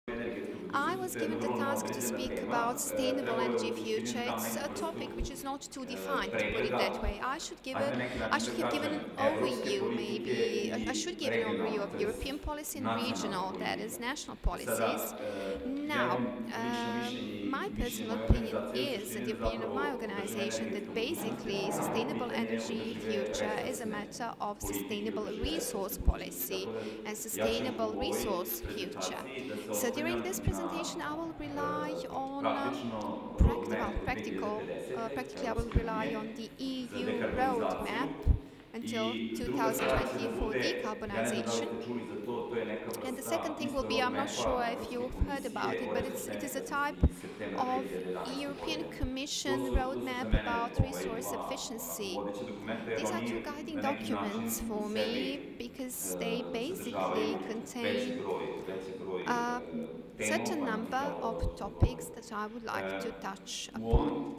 I was given the task to speak about sustainable energy future. It's a topic which is not too defined, to put it that way. I should have given an overview, maybe. I should give an overview of European policy and regional, that is, national policies. Now, my personal opinion is, and the opinion of my organization, that basically sustainable energy future is a matter of sustainable resource policy and sustainable resource future. So during this presentation, I will rely on practically I will rely on the EU roadmap until 2020 for decarbonization. And the second thing will be, I'm not sure if you've heard about it, but it is a type of European Commission roadmap about resource efficiency. These are two guiding documents for me because they basically contain a certain number of topics that I would like to touch upon.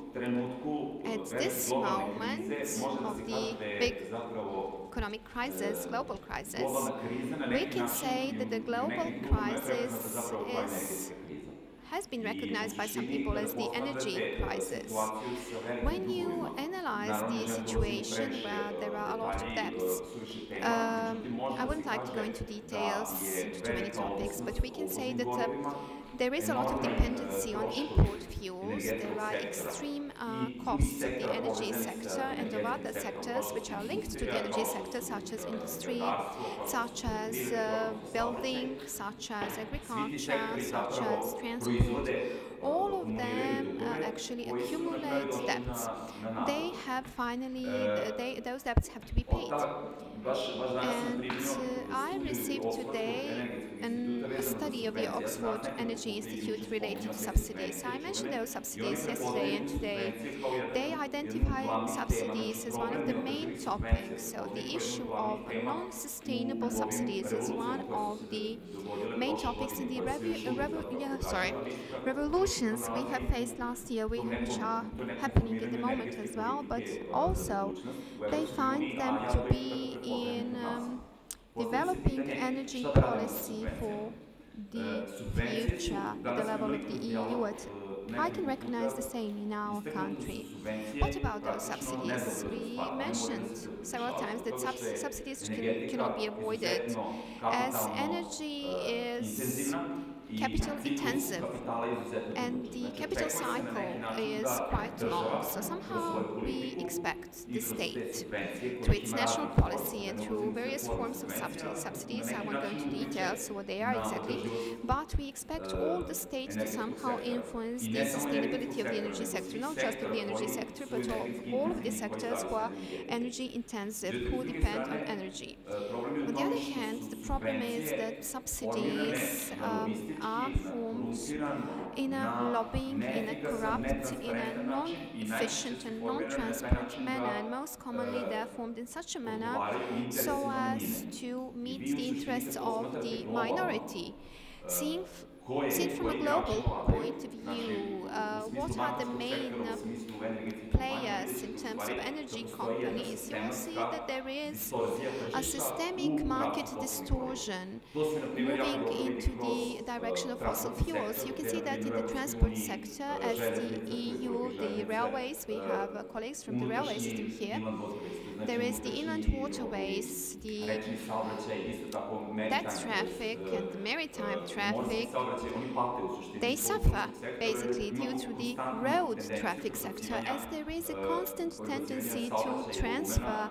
At this moment of the big economic crisis, global crisis, we can say that the global crisis has been recognized by some people as the energy crisis. When you analyze the situation where there are a lot of debts, I wouldn't like to go into details, into too many topics, but we can say that there is a lot of dependency on import fuels. There are extreme costs of the energy sector and of other sectors which are linked to the energy sector, such as industry, such as building, such as agriculture, such as transport. All of them actually accumulate debts. They have finally, those debts have to be paid. And I received today a study of the Oxford Energy Institute related to subsidies. I mentioned those subsidies yesterday and today. They identify subsidies as one of the main topics. So the issue of non-sustainable subsidies is one of the main topics in the revolutions we have faced last year, which are happening in the moment as well, but also they find them to be in developing energy policy for the future at the level of the EU. I can recognize the same in our country. What about those subsidies? We mentioned several times that subsidies cannot be avoided, as energy is capital intensive and the capital cycle is quite long. So somehow we expect the state, through its national policy and through various forms of subsidies, I won't go into details what they are exactly, but we expect all the state to somehow influence the sustainability of the energy sector, not just of the energy sector, but of all of the sectors who are energy intensive, who depend on energy. On the other hand, the problem is that subsidies are formed in a lobbying, in a corrupt, in a non-efficient and non-transparent manner, and most commonly they are formed in such a manner so as to meet the interests of the minority. Seen from a global point of view, what are the main players in terms of energy companies? You will see that there is a systemic market distortion moving into the direction of fossil fuels. You can see that in the transport sector, as the EU, the railways, we have colleagues from the railway system here. There is the inland waterways, the that traffic and the maritime traffic. They suffer basically due to the road traffic sector, as there is a constant tendency to transfer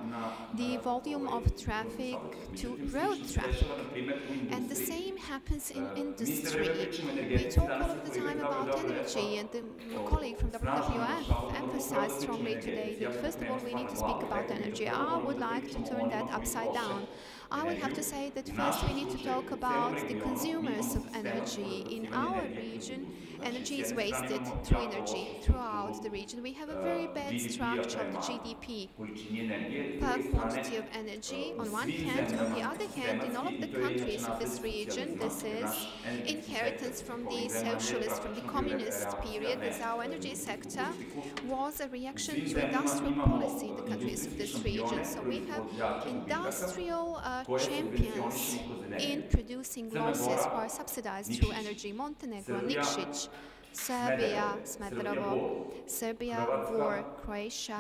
the volume of traffic to road traffic. And the same happens in industry. We talk all of the time about energy, and the colleague from WWF emphasized strongly today that first of all we need to speak about energy. I would like to turn that upside down. I would have to say that first we need to talk about the consumers of energy. In our region, energy is wasted through energy throughout the region. We have a very bad structure of the GDP per quantity of energy on one hand. On the other hand, in all of the countries of this region, this is inheritance from the socialist, from the communist period, as our energy sector was a reaction to industrial policy in the countries of this region. So we have industrial champions in producing losses who are subsidized through energy. Montenegro, Nikšić, Serbia, Smederevo, Serbia or Croatia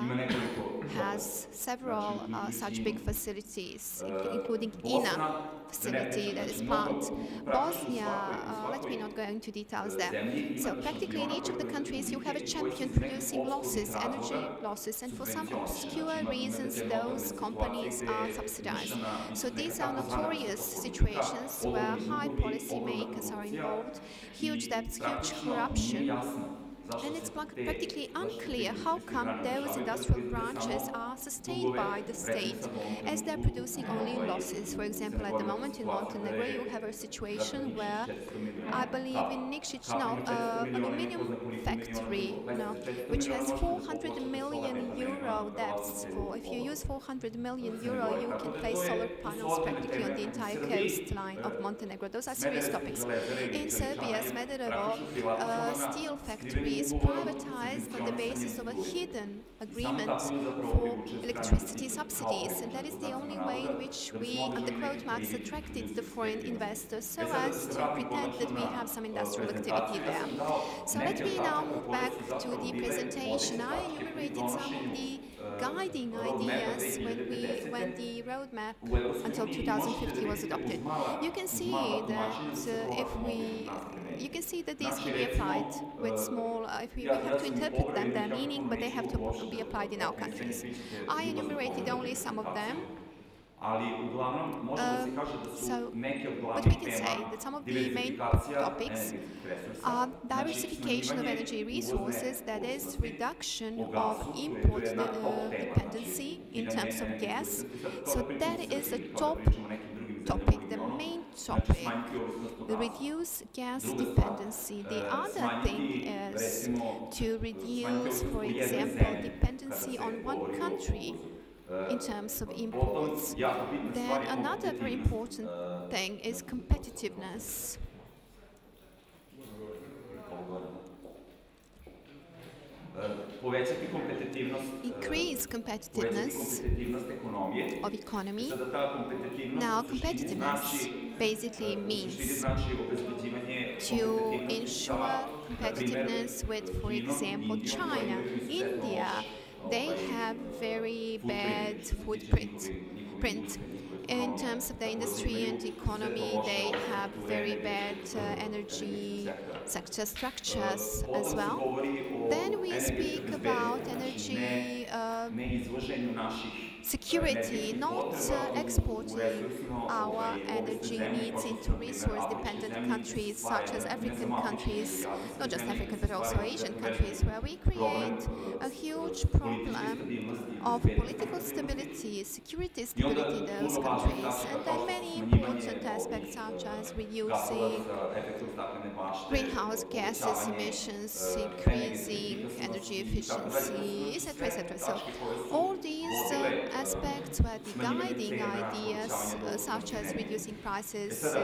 has several such big facilities, including INA facility, that is plant. Bosnia, let me not go into details there. So practically in each of the countries you have a champion producing losses, energy losses, and for some obscure reasons those companies are subsidized. So these are notorious situations where high policymakers are involved, huge debts, huge corruption, and it's practically unclear how come those industrial branches are sustained by the state as they're producing only losses. For example, at the moment in Montenegro you have a situation where I believe in Nikšić, an aluminium factory, which has 400 million euro debts. If you use 400 million euro, you can place solar panels practically on the entire coastline of Montenegro. Those are serious topics. In Serbia, Smederevo, steel factory is privatized on the basis of a hidden agreement for electricity subsidies, and that is the only way in which we, under quote marks, attracted the foreign investors so as to pretend that we have some industrial activity there. So let me now move back to the presentation. I enumerated some of the guiding ideas when the roadmap until 2050 was adopted. You can see that these can be applied with small, we have to interpret them, their meaning, but they have to be applied in our countries. I enumerated only some of them. But we can say that some of the main topics are diversification of energy resources, that is, reduction of import dependency in terms of gas. So that is a top topic, the main topic, the reduce gas dependency. The other thing is to reduce, for example, dependency on one country in terms of imports. Then another very important thing is competitiveness. Increase competitiveness of economy. Now, competitiveness basically means to ensure competitiveness with, for example, China, India. They have very bad footprint. In terms of the industry and economy, they have very bad energy sector structures as well. Then we speak about energy security, not exporting our energy needs into resource-dependent countries such as African countries, not just African but also Asian countries, where we create a huge problem of political stability, security stability in those countries, and then many important aspects such as reducing greenhouse gases emissions, increasing energy efficiency, etc., etc. So all these aspects were the guiding ideas, such as reducing prices,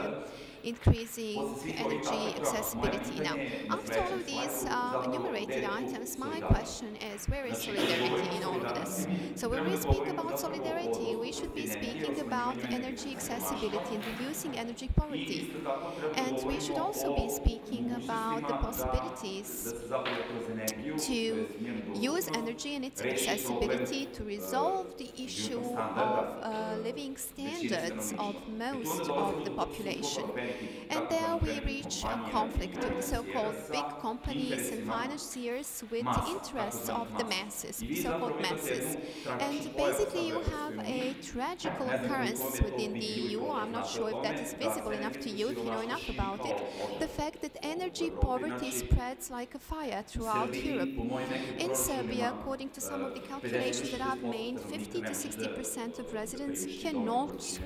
increasing energy accessibility. Now, after all of these enumerated items, my question is, where is solidarity in all of this? So when we speak about solidarity, we should be speaking about energy accessibility and reducing energy poverty. And we should also be speaking about the possibilities to use energy and its accessibility to resolve the issue of living standards of most of the population. And there we reach a conflict of the so-called big companies and financiers with the interests of the masses, so-called masses. And basically you have a tragical occurrence within the EU. I'm not sure if that is visible enough to you, if you know enough about it. The fact that energy poverty spreads like a fire throughout Europe. In Serbia, according to some of the calculations that I've made, 50 to 60% of residents cannot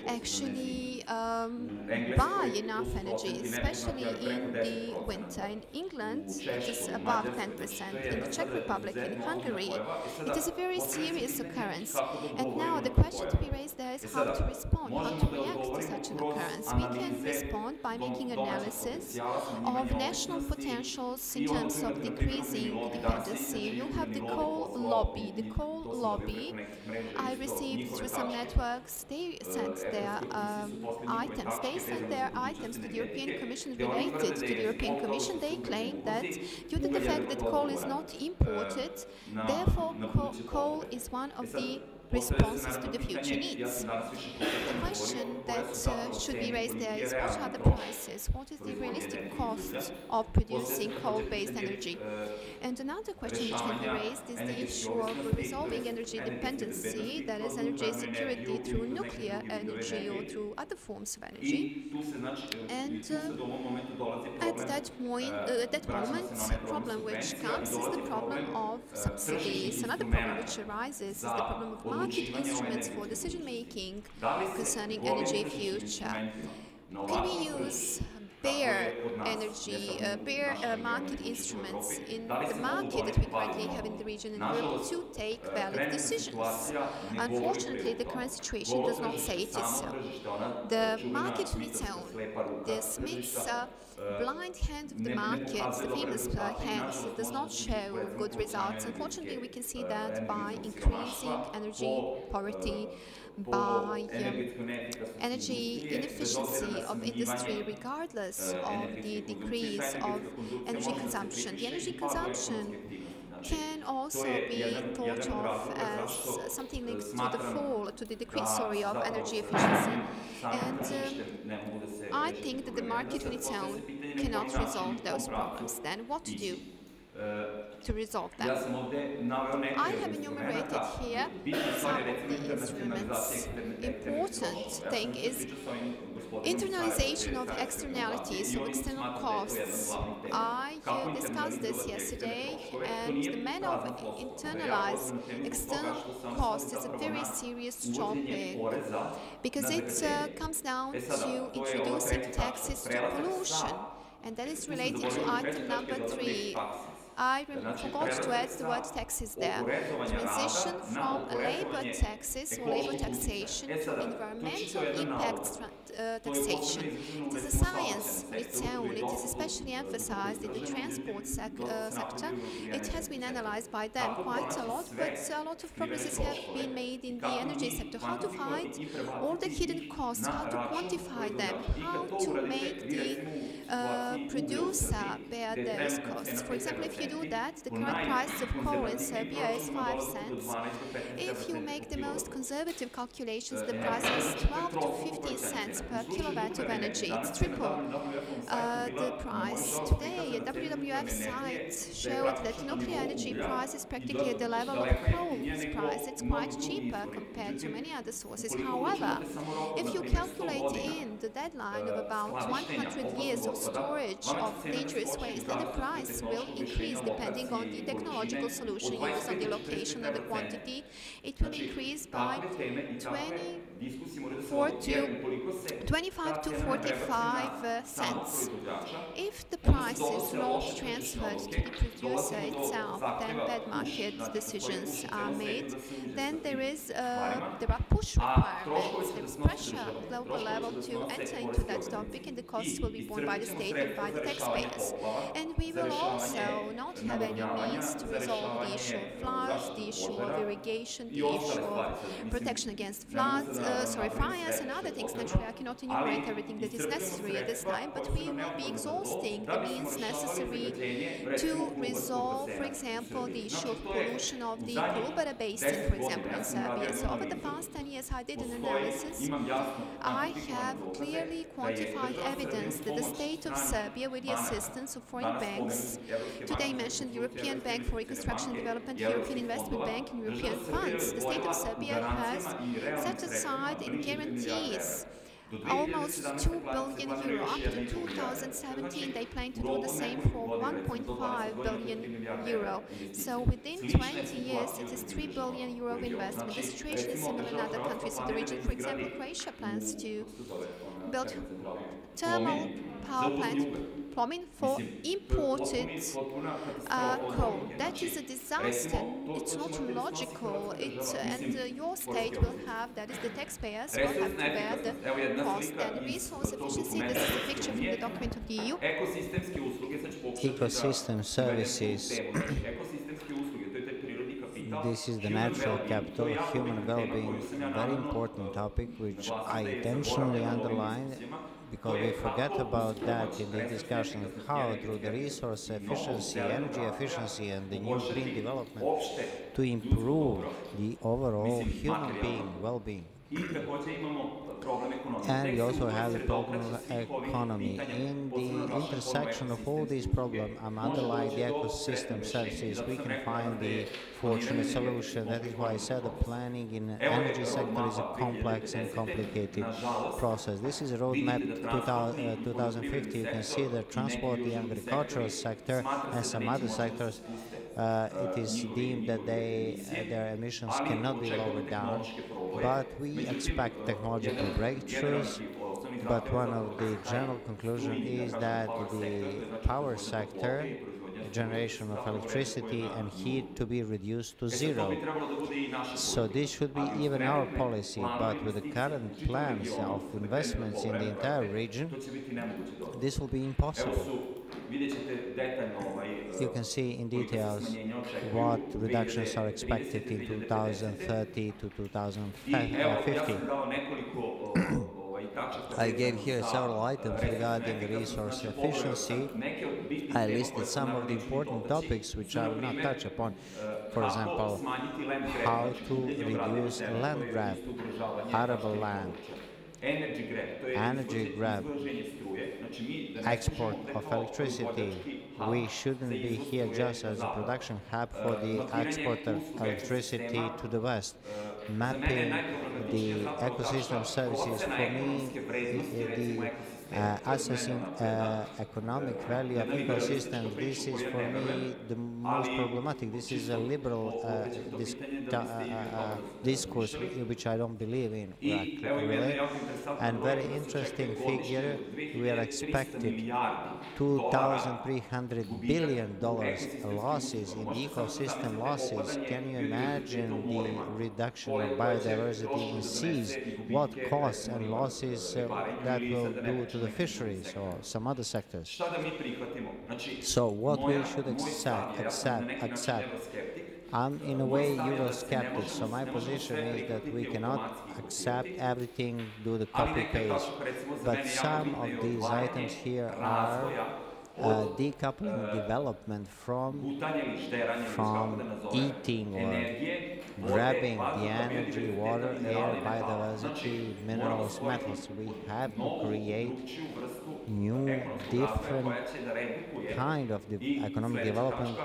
actually buy enough energy, especially in the winter. In England, it is above 10%. In the Czech Republic, in Hungary, it is a very serious occurrence. And now the question to be raised there is how to respond, how to react to such an occurrence. We can respond by making analysis of national potentials in terms of decreasing dependency. You have the coal lobby. The coal lobby, I received through some networks, they sent their items. They sent their items to the European Commission related to the European Commission. They claim that due to the fact that coal is not imported, therefore coal is one of the responses to the future needs. The question that should be raised there is what are the prices? What is the realistic cost of producing coal-based energy? And another question which can be raised is the issue of resolving energy dependency, that is energy security through nuclear energy or through other forms of energy. And at that moment, the problem which comes is the problem of subsidies. Another problem which arises is the problem of market instruments for decision-making concerning energy future. Can we use bare market instruments in the market that we currently have in the region in Europe to take valid decisions? Unfortunately, the current situation does not say it is so. The market on its own, the Smith's blind hand of the market, the famous hand, does not show good results. Unfortunately, we can see that by increasing energy poverty, by energy inefficiency of industry regardless of the decrease of energy consumption. The energy consumption can also be thought of as something linked to the decrease, of energy efficiency. And I think that the market on its own cannot resolve those problems. Then what to do to resolve them? I have enumerated here some of the instruments. Important thing is internalization of externalities, so external costs. I discussed this yesterday, and the matter of internalize external costs is a very serious topic because it comes down to introducing taxes to pollution, and that is related to item number 3. I forgot to add the word taxes there. Transition from labor taxes or labor taxation to environmental impact taxation. It is a science on its own. It is especially emphasized in the transport sector. It has been analyzed by them quite a lot, but a lot of progresses have been made in the energy sector. How to find all the hidden costs, how to quantify them, how to make the producer bear those costs. For example, if you do that, the current price of coal in Serbia is 5 cents. If you make the most conservative calculations, the price is 12 to 15 cents per kilowatt of energy. It's triple the price. Today, a WWF site showed that nuclear energy price is practically at the level of coal's price. It's quite cheaper compared to many other sources. However, if you calculate in the deadline of about 100 years of storage of dangerous waste, then the price will increase depending on the technological solution used, on the location and the quantity. It will increase by 25 to 45 cents. If the price is not transferred to the producer itself, then bad market decisions are made. Then there are push requirements, there is pressure at global level to enter into that topic, and the costs will be borne by the state and by the taxpayers. And we will also not have any means to resolve the issue of floods, the issue of irrigation, the issue of protection against floods, fires and other things. Naturally, I cannot enumerate everything that is necessary at this time, but we will be exhausting the means necessary to resolve, for example, the issue of pollution of the Kolubara Basin, for example, in Serbia. So over the past 10 years, I did an analysis. I have clearly quantified evidence that the state of Serbia, with the assistance of foreign banks, today mentioned European Bank for Reconstruction and Development, European Investment Bank, and European funds, the state of Serbia has set aside in guarantees almost 2 billion euro. Up to 2017, they plan to do the same for 1.5 billion euro. So within 20 years, it is 3 billion euro investment. The situation is similar in other countries of the region. For example, Croatia plans to build thermal power plant plumbing for imported coal. That is a disaster. It's not logical. Your state will have, that is the taxpayers, will have to bear the cost. And resource efficiency, this is a picture from the document of the EU. Ecosystem services. This is the natural capital, human well-being, very important topic which I intentionally underline because we forget about that in the discussion of how through the resource efficiency, energy efficiency and the new green development to improve the overall human being well-being. And we also have the problem of economy. In the intersection of all these problems, underlying the ecosystem services, we can find the fortunate solution. That is why I said the planning in the energy sector is a complex and complicated process. This is a roadmap 2050. You can see the transport, the agricultural sector, and some other sectors. It is deemed that their emissions cannot be lowered down, but we expect technological breakthroughs. But one of the general conclusions is that the power sector, generation of electricity and heat, to be reduced to zero. So this should be even our policy, but with the current plans of investments in the entire region, this will be impossible. You can see in details what reductions are expected in 2030 to 2050. I gave here several items regarding resource efficiency. I listed some of the important topics which I will not touch upon. For example, how to reduce land grab, arable land, energy grab, export of electricity. We shouldn't be here just as a production hub for the export of electricity to the West. Mapping the ecosystem services, for me, the assessing economic value of ecosystems, this is for me the most problematic. This is a liberal discourse which I don't believe in, really. And very interesting figure, we are expected $2,300 billion losses in the ecosystem losses. Can you imagine the reduction of biodiversity in seas? What costs and losses that will do to the fisheries or some other sectors? So what we should accept. I'm in a way Eurosceptic, so my position is that we cannot accept everything, do the copy-paste. But some of these items here are decoupling development from eating or grabbing the energy, water, air, biodiversity, minerals, metals. We have to create new, different kind of economic development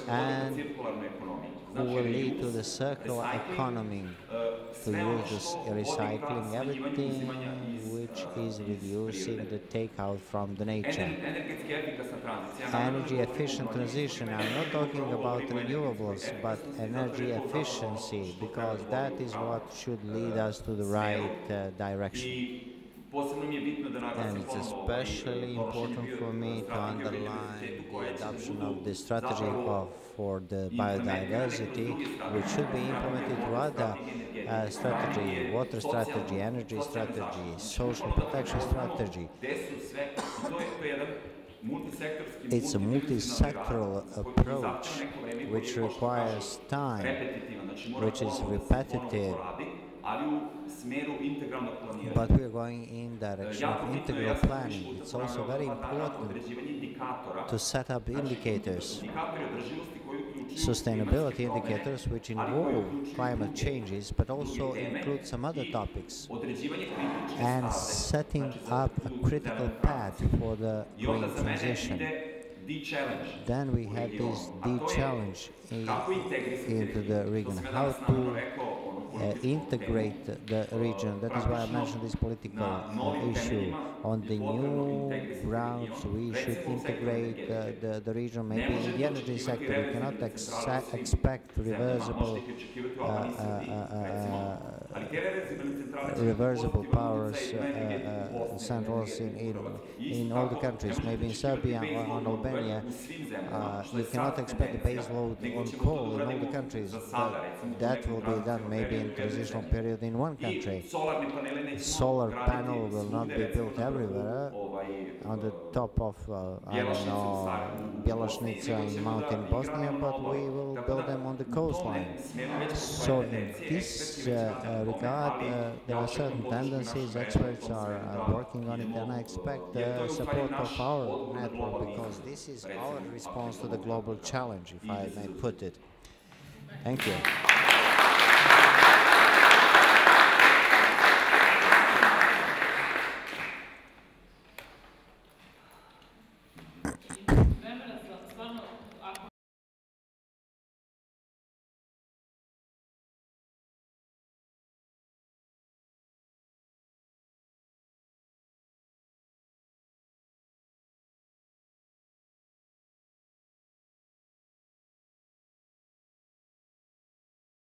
and who will lead to the circular economy, to use this recycling, everything which is reducing the takeout from the nature. Energy efficient transition, I'm not talking about renewables, but energy efficiency, because that is what should lead us to the right direction. And it's especially important for me to underline the adoption of the strategy for the biodiversity, which should be implemented to other strategy, water strategy, energy strategy, social protection strategy. It's a multi-sectoral approach which requires time, which is repetitive. But we are going in direction of integral planning. It's also very important to set up indicators, sustainability indicators which involve climate changes, but also include some other topics, and setting up a critical path for the green transition. Then we have this challenge into the region, how to integrate the region. That is why I mentioned this political issue on the new routes. We should integrate the region. Maybe in the energy sector, you cannot expect reversible powers centrals in all the countries. Maybe in Serbia or in Albania, you cannot expect the base load on coal in all the countries. That will be done maybe in transitional period in one country. Solar panel will not be built everywhere on the top of, I don't know, Bjelašnica in mountain Bosnia, but we will build them on the coastline. So in this regard, there are certain tendencies, experts are working on it, and I expect the support of our network, because this is our response to the global challenge, if I may put it. Thank you.